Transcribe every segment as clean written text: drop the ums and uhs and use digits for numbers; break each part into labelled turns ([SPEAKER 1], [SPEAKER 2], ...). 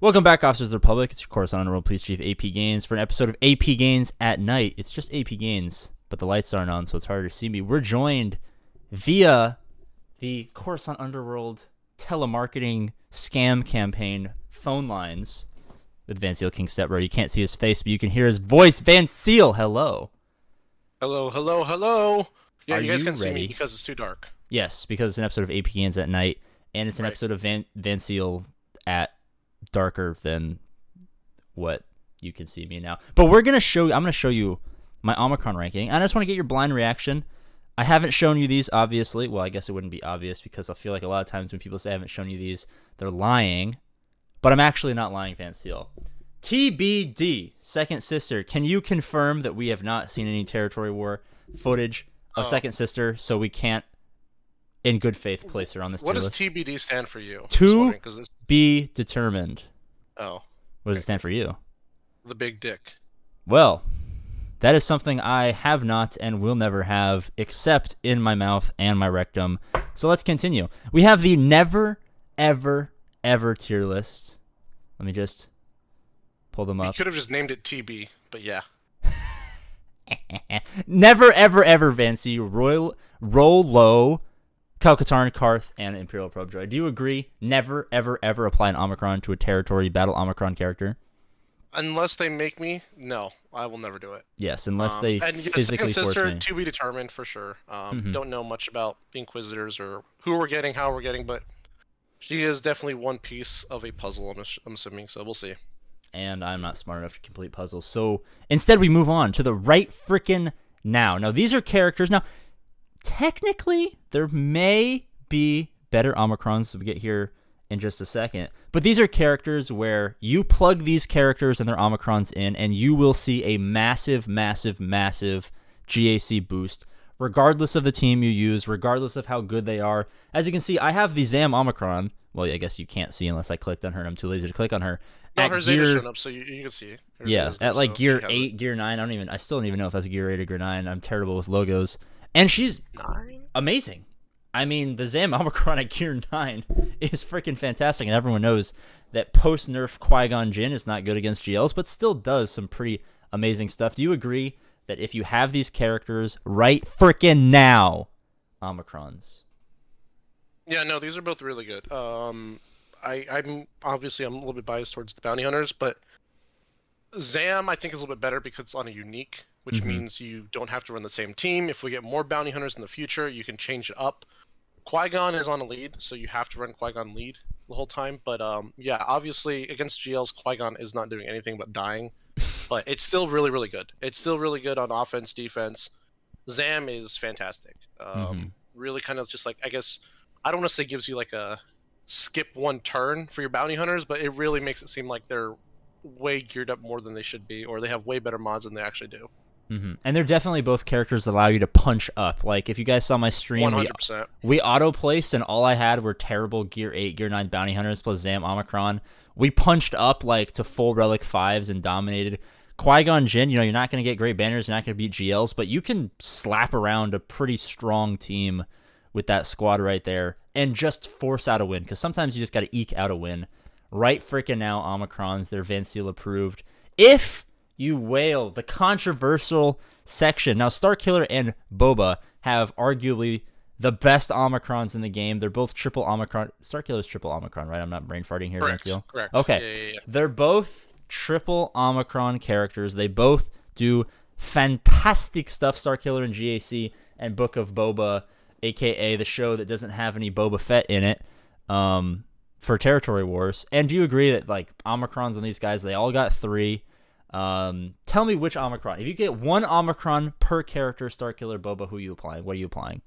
[SPEAKER 1] Welcome back, Officers of the Republic. It's your Coruscant Underworld Police Chief, APGAINS, for an episode of APGAINS at night. It's just APGAINS, but the lights aren't on, so it's harder to see me. We're joined via the Coruscant Underworld telemarketing scam campaign phone lines with Van Seal King Stepbro. You can't see his face, but you can hear his voice. Van Seal, hello.
[SPEAKER 2] Hello, hello, hello. Yeah,
[SPEAKER 1] Are
[SPEAKER 2] you guys
[SPEAKER 1] you
[SPEAKER 2] can't see
[SPEAKER 1] ready?
[SPEAKER 2] me because it's too dark.
[SPEAKER 1] Yes, because it's an episode of APGAINS at night, and it's an episode of Van Seal at darker than what you can see me now. But I'm going to show you my Omicron ranking. And I just want to get your blind reaction. I haven't shown you these, obviously. Well, I guess it wouldn't be obvious because I feel like a lot of times when people say I haven't shown you these, they're lying. But I'm actually not lying, Van Seal. TBD, Second Sister. Can you confirm that we have not seen any territory war footage of Second Sister, so we can't, in good faith, place her on this tier
[SPEAKER 2] What does
[SPEAKER 1] list?
[SPEAKER 2] TBD stand for you?
[SPEAKER 1] To be determined.
[SPEAKER 2] Oh.
[SPEAKER 1] What does it stand for you?
[SPEAKER 2] The big dick.
[SPEAKER 1] Well, that is something I have not and will never have, except in my mouth and my rectum. So let's continue. We have the never, ever, ever tier list. Let me just pull them
[SPEAKER 2] You
[SPEAKER 1] up.
[SPEAKER 2] could have just named it TB, but yeah.
[SPEAKER 1] Never, ever, ever, Vancy. Roll low. Cal-Katarn, Karth, and Imperial Probe Droid. Do you agree? Never, ever, ever apply an Omicron to a territory battle Omicron character?
[SPEAKER 2] Unless they make me, no, I will never do it.
[SPEAKER 1] Yes, unless they
[SPEAKER 2] and yeah,
[SPEAKER 1] physically
[SPEAKER 2] Second
[SPEAKER 1] force
[SPEAKER 2] Sister,
[SPEAKER 1] me.
[SPEAKER 2] to be determined for sure. Don't know much about the Inquisitors or who we're getting, how we're getting, but she is definitely one piece of a puzzle, I'm assuming, so we'll see.
[SPEAKER 1] And I'm not smart enough to complete puzzles. So instead we move on to the right frickin' now. Now these are characters. Now, technically, there may be better Omicrons that we get here in just a second. But these are characters where you plug these characters and their Omicrons in, and you will see a massive, massive, massive GAC boost, regardless of the team you use, regardless of how good they are. As you can see, I have the Zam Omicron. Well, I guess you can't see unless I clicked on her, and I'm too lazy to click on her.
[SPEAKER 2] No, her Zeta's showing up, so you can see.
[SPEAKER 1] Yeah, at like gear 8, gear 9. I still don't even know if that's gear 8 or gear 9. I'm terrible with logos. And she's amazing. I mean, the Zam Omicron at gear 9 is freaking fantastic, and everyone knows that post-nerf Qui-Gon Jinn is not good against GLs, but still does some pretty amazing stuff. Do you agree that if you have these characters right freaking now, Omicrons?
[SPEAKER 2] Yeah, no, these are both really good. I'm obviously I'm a little bit biased towards the bounty hunters, but Zam I think is a little bit better because it's on a unique, which means you don't have to run the same team. If we get more bounty hunters in the future, you can change it up. Qui-Gon is on a lead, so you have to run Qui-Gon lead the whole time. But yeah, obviously against GLs, Qui-Gon is not doing anything but dying. But it's still really, really good. It's still really good on offense, defense. Zam is fantastic. Really kind of just like, I guess, I don't want to say gives you like a skip one turn for your bounty hunters, but it really makes it seem like they're way geared up more than they should be, or they have way better mods than they actually do.
[SPEAKER 1] And they're definitely both characters that allow you to punch up. Like, if you guys saw my stream,
[SPEAKER 2] 100%.
[SPEAKER 1] we auto-placed, and all I had were terrible Gear 8, Gear 9 Bounty Hunters plus Zam Omicron. We punched up, like, to full Relic 5s and dominated. Qui-Gon Jinn, you're not going to get great banners, you're not going to beat GLs, but you can slap around a pretty strong team with that squad right there and just force out a win, because sometimes you just got to eke out a win. Right freaking now, Omicrons, they're Van Seal approved. If you whale the controversial section. Now, Starkiller and Boba have arguably the best Omicrons in the game. They're both triple Omicron. Starkiller's triple Omicron, right? I'm not brain farting here,
[SPEAKER 2] Correct.
[SPEAKER 1] Van Seal.
[SPEAKER 2] Correct.
[SPEAKER 1] Okay.
[SPEAKER 2] Yeah.
[SPEAKER 1] They're both triple Omicron characters. They both do fantastic stuff, Starkiller and GAC, and Book of Boba, a.k.a. the show that doesn't have any Boba Fett in it, for Territory Wars. And do you agree that, like, Omicrons on these guys, they all got 3? Tell me which Omicron. If you get one Omicron per character, Starkiller, Boba, who are you applying? What are you applying?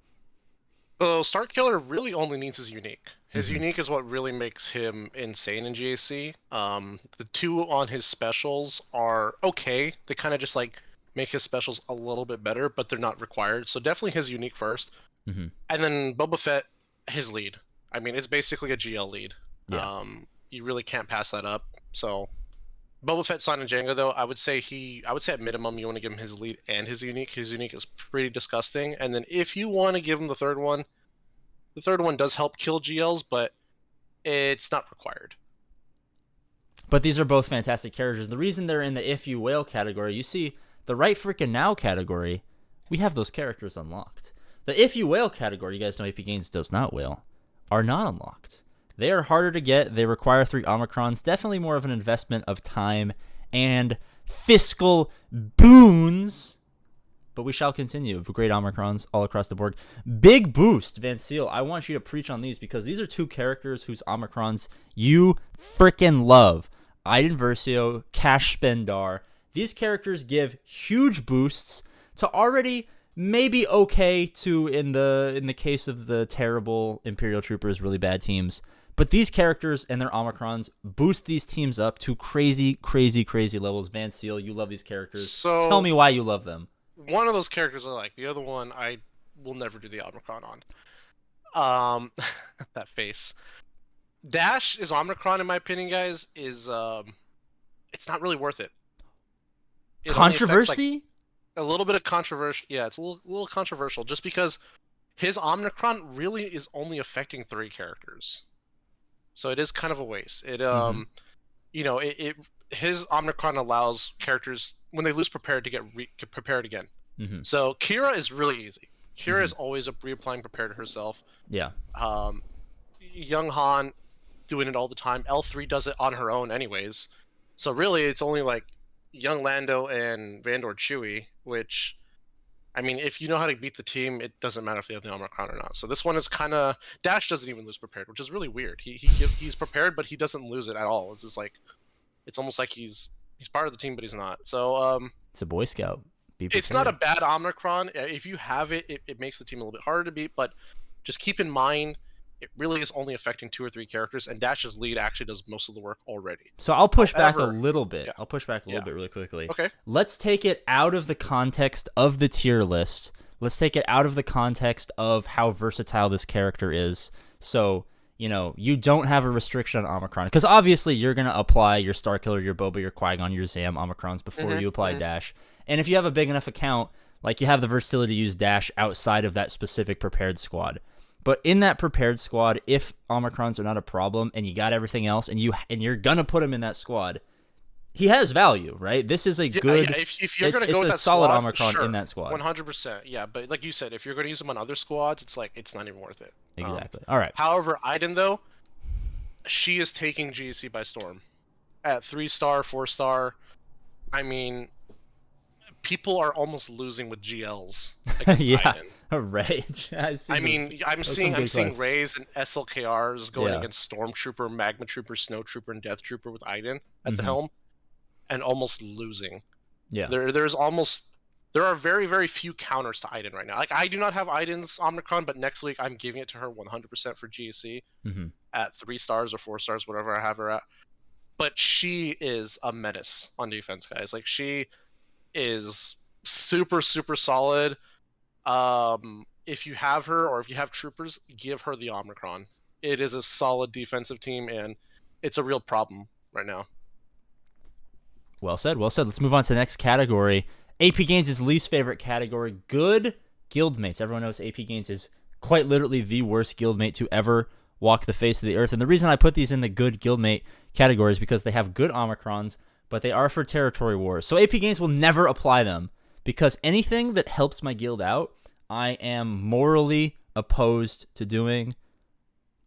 [SPEAKER 2] So Starkiller really only needs his unique. His unique is what really makes him insane in GAC. The 2 on his specials are okay. They kind of just like make his specials a little bit better, but they're not required. So definitely his unique first. And then Boba Fett, his lead. I mean, it's basically a GL lead.
[SPEAKER 1] Yeah.
[SPEAKER 2] You really can't pass that up. So Boba Fett, Son, and Jango, though, I would say at minimum you want to give him his lead and his unique. His unique is pretty disgusting. And then if you want to give him the third one does help kill GLs, but it's not required.
[SPEAKER 1] But these are both fantastic characters. The reason they're in the if you whale category, you see, the right freaking now category, we have those characters unlocked. The if you whale category, you guys know APGAINS does not whale, are not unlocked. They are harder to get. They require 3 Omicrons. Definitely more of an investment of time and fiscal boons. But we shall continue with great Omicrons all across the board. Big boost, Van Seal. I want you to preach on these because these are 2 characters whose Omicrons you freaking love. Aiden Versio, Cash Spendar. These characters give huge boosts to already maybe okay to in the case of the terrible Imperial Troopers, really bad teams. But these characters and their Omicrons boost these teams up to crazy, crazy, crazy levels. Van Seal, you love these characters.
[SPEAKER 2] So
[SPEAKER 1] tell me why you love them.
[SPEAKER 2] One of those characters I like. The other one I will never do the Omicron on. That face. Dash is Omicron, in my opinion, guys, is it's not really worth it.
[SPEAKER 1] Controversy?
[SPEAKER 2] Like, a little bit of controversy. Yeah, it's a little controversial just because his Omicron really is only affecting 3 characters. So it is kind of a waste. It you know, his Omicron allows characters when they lose prepared to get prepared again. So Kira is really easy. Kira is always reapplying prepared herself.
[SPEAKER 1] Yeah.
[SPEAKER 2] Young Han doing it all the time. L3 does it on her own anyways. So really it's only like young Lando and Vandor Chewie, which, I mean, if you know how to beat the team, it doesn't matter if they have the Omicron or not. So this one is kind of... Dash doesn't even lose prepared, which is really weird. He's prepared, but he doesn't lose it at all. It's just like... It's almost like he's part of the team, but he's not. So,
[SPEAKER 1] it's a Boy Scout.
[SPEAKER 2] It's not a bad Omicron. If you have it, it makes the team a little bit harder to beat, but just keep in mind, it really is only affecting 2 or 3 characters, and Dash's lead actually does most of the work already.
[SPEAKER 1] So I'll push back a little bit.
[SPEAKER 2] Yeah.
[SPEAKER 1] I'll push back a little bit really quickly.
[SPEAKER 2] Okay.
[SPEAKER 1] Let's take it out of the context of the tier list. Let's take it out of the context of how versatile this character is. So, you know, you don't have a restriction on Omicron. Because obviously you're going to apply your Starkiller, your Boba, your Qui-Gon, your Zam Omicrons before you apply Dash. And if you have a big enough account, like you have the versatility to use Dash outside of that specific prepared squad. But in that prepared squad, if Omicrons are not a problem and you got everything else and you're going to put him in that squad, he has value, right? This is a good...
[SPEAKER 2] Yeah, if you're going to go with
[SPEAKER 1] a
[SPEAKER 2] that
[SPEAKER 1] solid
[SPEAKER 2] squad,
[SPEAKER 1] Omicron
[SPEAKER 2] sure,
[SPEAKER 1] in that squad.
[SPEAKER 2] 100%. Yeah, but like you said, if you're going to use him on other squads, it's like, it's not even worth it.
[SPEAKER 1] Exactly. All right.
[SPEAKER 2] However, Aiden, though, she is taking GEC by storm. At 3-star, 4-star, I mean, people are almost losing with GLs against Aiden.
[SPEAKER 1] Right.
[SPEAKER 2] I'm seeing Rays and SLKRs going against Stormtrooper, Magma Trooper, Snow Trooper, and Death Trooper with Aiden at the helm, and almost losing. Yeah. There are very, very few counters to Aiden right now. Like, I do not have Aiden's Omicron, but next week I'm giving it to her 100% for GEC at 3 stars or 4 stars, whatever I have her at. But she is a menace on defense, guys. Like, she is super, super solid. If you have her or if you have troopers, give her the Omicron. It is a solid defensive team, and it's a real problem right now.
[SPEAKER 1] Well said, well said. Let's move on to the next category. APGAINS' least favorite category, good guildmates. Everyone knows APGAINS is quite literally the worst guildmate to ever walk the face of the earth. And the reason I put these in the good guildmate category is because they have good Omicrons, but they are for territory wars. So APGAINS will never apply them because anything that helps my guild out, I am morally opposed to doing.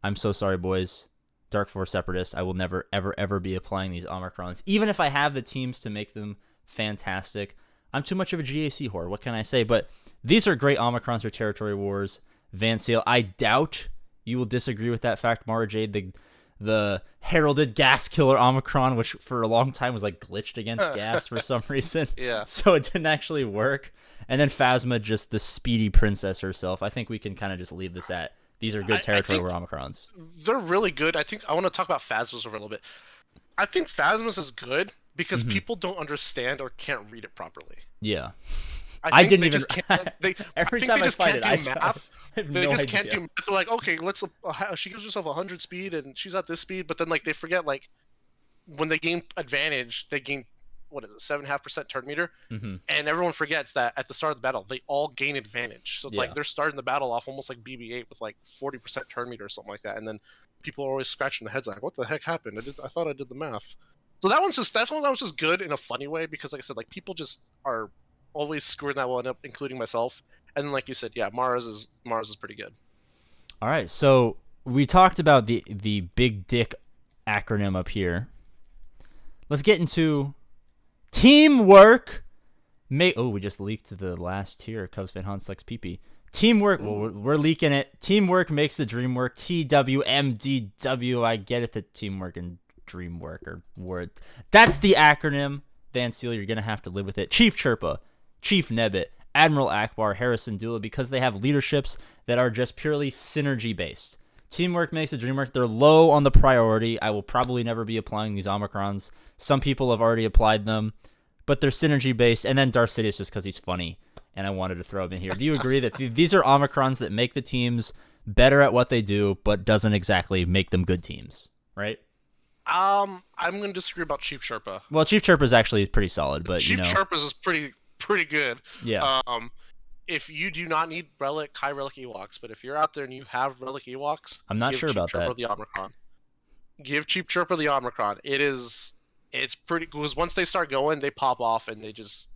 [SPEAKER 1] I'm so sorry, boys. Dark Force Separatists, I will never, ever, ever be applying these Omicrons. Even if I have the teams to make them fantastic, I'm too much of a GAC whore. What can I say? But these are great Omicrons for territory wars. Van Seal, I doubt you will disagree with that fact, Mara Jade. The heralded gas killer Omicron, which for a long time was like glitched against gas for some reason.
[SPEAKER 2] Yeah.
[SPEAKER 1] So it didn't actually work. And then Phasma, just the speedy princess herself. I think we can kind of just leave this at these are good territory war Omicrons.
[SPEAKER 2] They're really good. I think I want to talk about Phasmas over a little bit. I think Phasmas is good because people don't understand or can't read it properly.
[SPEAKER 1] Yeah.
[SPEAKER 2] I
[SPEAKER 1] didn't even.
[SPEAKER 2] Every
[SPEAKER 1] time I fight it,
[SPEAKER 2] they just can't do math. They're like, okay, she gives herself 100 speed and she's at this speed, but then like they forget like when they gain advantage, they gain what is it, 7.5% turn meter, and everyone forgets that at the start of the battle they all gain advantage. So it's like they're starting the battle off almost like BB-8 with like 40% turn meter or something like that, and then people are always scratching their heads like, what the heck happened? I thought I did the math. So that one was just good in a funny way because, like I said, like people just are always screwing that one up, including myself. And then, like you said, yeah, Mars is pretty good.
[SPEAKER 1] All right, so we talked about the big dick acronym up here. Let's get into teamwork. We just leaked the last tier. Cubs fan Han sucks pee. Teamwork. Well, we're leaking it. Teamwork makes the dream work. TWMDW. I get it that teamwork and dream work are word. That's the acronym. Van Seal, you're gonna have to live with it. Chief Chirpa, Chief Nebbit, Admiral Akbar, Harrison Dula, because they have leaderships that are just purely synergy based. Teamwork makes the dream work. They're low on the priority. I will probably never be applying these Omicrons. Some people have already applied them, but they're synergy based. And then Darth Sidious just because he's funny, and I wanted to throw him in here. Do you agree that these are Omicrons that make the teams better at what they do, but doesn't exactly make them good teams, right?
[SPEAKER 2] I'm gonna disagree about Chief Sherpa.
[SPEAKER 1] Well, Chief Chirpa is actually pretty solid, but
[SPEAKER 2] Chief Sherpa is pretty good.
[SPEAKER 1] Yeah.
[SPEAKER 2] If you do not need high relic Ewoks, but if you're out there and you have relic Ewoks,
[SPEAKER 1] I'm not sure about that.
[SPEAKER 2] The Omicron. Give Chief Chirpa the Omicron. It's pretty, because once they start going, they pop off and they just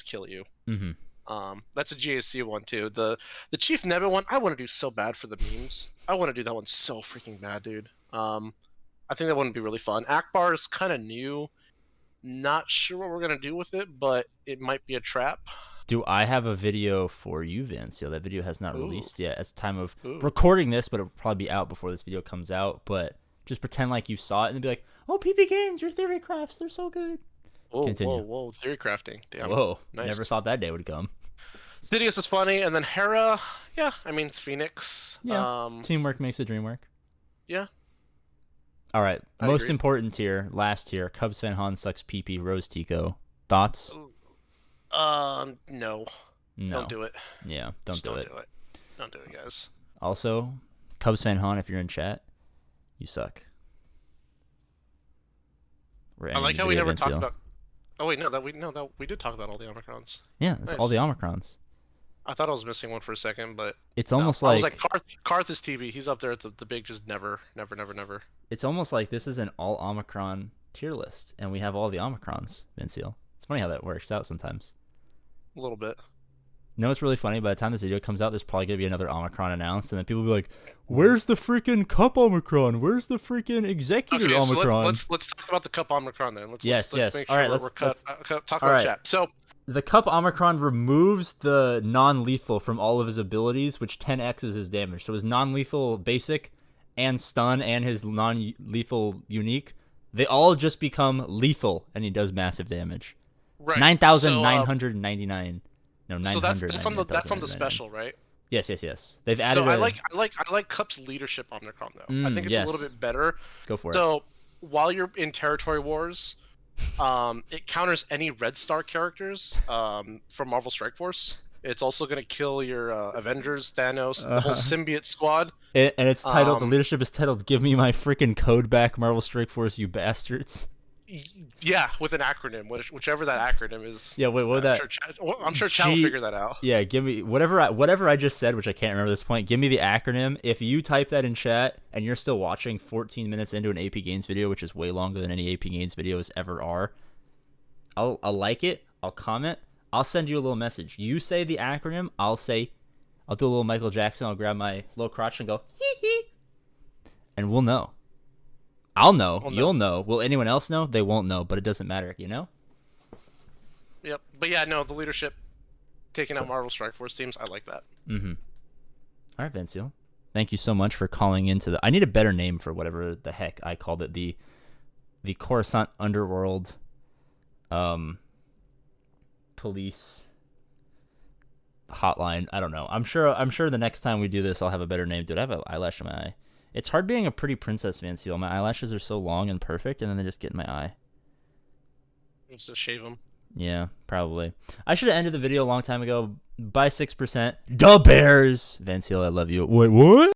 [SPEAKER 2] kill you.
[SPEAKER 1] Mm-hmm.
[SPEAKER 2] That's a GAC one too. The Chief Nebbit one, I want to do so bad for the memes. I want to do that one so freaking bad, dude. I think that one would be really fun. Akbar is kind of new. Not sure what we're gonna do with it, but it might be a trap.
[SPEAKER 1] Do I have a video for you, Van Seal? That video has not
[SPEAKER 2] Ooh.
[SPEAKER 1] released yet at the time of
[SPEAKER 2] Ooh.
[SPEAKER 1] recording this, but it'll probably be out before this video comes out. But just pretend like you saw it and be like, "Oh, APGAINS, your theory crafts, they're so good."
[SPEAKER 2] Whoa,
[SPEAKER 1] Continue.
[SPEAKER 2] whoa, theory crafting. Damn.
[SPEAKER 1] Whoa,
[SPEAKER 2] nice.
[SPEAKER 1] Never thought that day would come.
[SPEAKER 2] Sidious is funny, and then Hera, yeah, I mean, it's Phoenix.
[SPEAKER 1] Yeah. Teamwork makes the dream work.
[SPEAKER 2] Yeah.
[SPEAKER 1] All right,
[SPEAKER 2] I
[SPEAKER 1] most
[SPEAKER 2] agree.
[SPEAKER 1] important tier, last tier, Cubs fan Han sucks pee. Rose Tico. Thoughts?
[SPEAKER 2] No.
[SPEAKER 1] No.
[SPEAKER 2] Don't do it.
[SPEAKER 1] Yeah, don't do it.
[SPEAKER 2] Don't do it, guys.
[SPEAKER 1] Also, Cubs fan Han, if you're in chat, you suck.
[SPEAKER 2] I like how we never talked about. Oh wait, no, we did talk about all the Omicrons.
[SPEAKER 1] Yeah, it's all the Omicrons.
[SPEAKER 2] I thought I was missing one for a second, but
[SPEAKER 1] it's almost
[SPEAKER 2] I
[SPEAKER 1] like
[SPEAKER 2] was like Karth is TB. He's up there at the big, just never.
[SPEAKER 1] It's almost like this is an all Omicron tier list, and we have all the Omicrons, Vinciel. It's funny how that works out sometimes.
[SPEAKER 2] A little bit.
[SPEAKER 1] You know, it's really funny. By the time this video comes out, there's probably gonna be another Omicron announced, and then people will be like, "Where's the freaking Cup Omicron? Where's the freaking Executor Omicron?"
[SPEAKER 2] So let's talk about the Cup Omicron then. Let's
[SPEAKER 1] yes.
[SPEAKER 2] Make sure
[SPEAKER 1] all right,
[SPEAKER 2] let's talk about chat. So
[SPEAKER 1] the Cup Omicron removes the non-lethal from all of his abilities, which 10x's his damage. So his non-lethal basic and stun and his non-lethal unique, they all just become lethal, and he does massive damage.
[SPEAKER 2] Right.
[SPEAKER 1] 9,999. No, 900.
[SPEAKER 2] So that's on the special, right?
[SPEAKER 1] Yes. They've added.
[SPEAKER 2] So I like Cup's leadership Omicron though. I think it's a little bit better.
[SPEAKER 1] Go for it.
[SPEAKER 2] So while you're in territory wars, it counters any Red Star characters from Marvel Strike Force. It's also going to kill your Avengers, Thanos, the whole symbiote squad.
[SPEAKER 1] And it's titled, the leadership is titled, "Give me my freaking code back, Marvel Strike Force, you bastards."
[SPEAKER 2] Yeah, with an acronym, whichever that acronym is.
[SPEAKER 1] Yeah, wait, what would that?
[SPEAKER 2] I'm sure Chad will figure that out.
[SPEAKER 1] Yeah, give me whatever I just said, which I can't remember at this point. Give me the acronym. If you type that in chat and you're still watching 14 minutes into an APGAINS video, which is way longer than any APGAINS videos ever are, I'll like it. I'll comment. I'll send you a little message. You say the acronym. I'll do a little Michael Jackson. I'll grab my low crotch and go hee hee, and we'll know. I'll know. You'll know. Will anyone else know? They won't know, but it doesn't matter, you know?
[SPEAKER 2] Yep. But yeah, no, the leadership taking out Marvel Strike Force teams, I like that.
[SPEAKER 1] Mm-hmm. All right, Vinciel. Thank you so much for calling into I need a better name for whatever the heck I called it. The Coruscant Underworld police hotline. I don't know. I'm sure the next time we do this I'll have a better name. Dude, I have an eyelash in my eye. It's hard being a pretty princess, Van Seal. My eyelashes are so long and perfect, and then they just get in my eye.
[SPEAKER 2] Just shave them.
[SPEAKER 1] Yeah, probably. I should have ended the video a long time ago. By 6%. Da Bears! Van Seal, I love you. Wait, what?